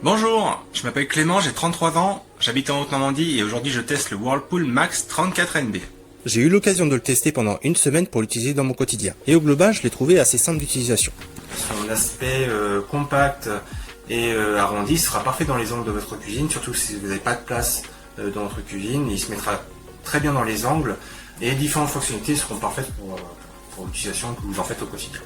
Bonjour, je m'appelle Clément, j'ai 33 ans, j'habite en Haute-Normandie et aujourd'hui je teste le Whirlpool Max 34NB. J'ai eu l'occasion de le tester pendant une semaine pour l'utiliser dans mon quotidien. Et au global, je l'ai trouvé assez simple d'utilisation. Son aspect compact et arrondi sera parfait dans les angles de votre cuisine, surtout si vous n'avez pas de place dans votre cuisine. Il se mettra très bien dans les angles et les différentes fonctionnalités seront parfaites pour l'utilisation que vous en faites au quotidien.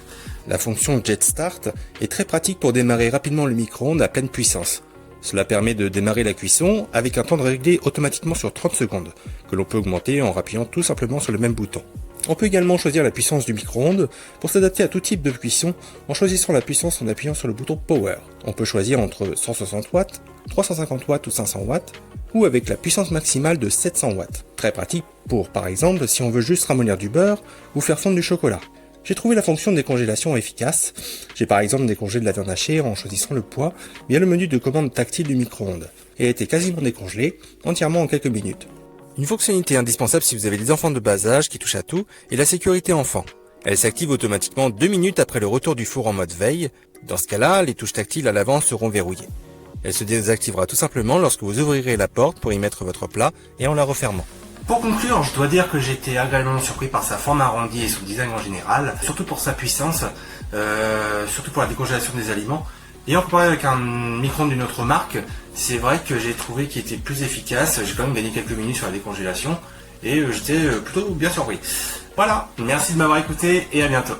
La fonction Jet Start est très pratique pour démarrer rapidement le micro-ondes à pleine puissance. Cela permet de démarrer la cuisson avec un temps de régler automatiquement sur 30 secondes, que l'on peut augmenter en appuyant tout simplement sur le même bouton. On peut également choisir la puissance du micro-ondes pour s'adapter à tout type de cuisson en choisissant la puissance en appuyant sur le bouton Power. On peut choisir entre 160 watts, 350 watts ou 500 watts, ou avec la puissance maximale de 700 watts. Très pratique pour, par exemple, si on veut juste ramollir du beurre ou faire fondre du chocolat. J'ai trouvé la fonction de décongélation efficace. J'ai par exemple décongelé de la viande hachée en choisissant le poids via le menu de commande tactile du micro-ondes et a été quasiment décongelé entièrement en quelques minutes. Une fonctionnalité indispensable si vous avez des enfants de bas âge qui touchent à tout est la sécurité enfant. Elle s'active automatiquement 2 minutes après le retour du four en mode veille. Dans ce cas-là, les touches tactiles à l'avant seront verrouillées. Elle se désactivera tout simplement lorsque vous ouvrirez la porte pour y mettre votre plat et en la refermant. Pour conclure, je dois dire que j'ai été agréablement surpris par sa forme arrondie et son design en général, surtout pour sa puissance, surtout pour la décongélation des aliments. Et en comparé avec un micro-ondes d'une autre marque, c'est vrai que j'ai trouvé qu'il était plus efficace. J'ai quand même gagné quelques minutes sur la décongélation et j'étais plutôt bien surpris. Voilà, merci de m'avoir écouté et à bientôt.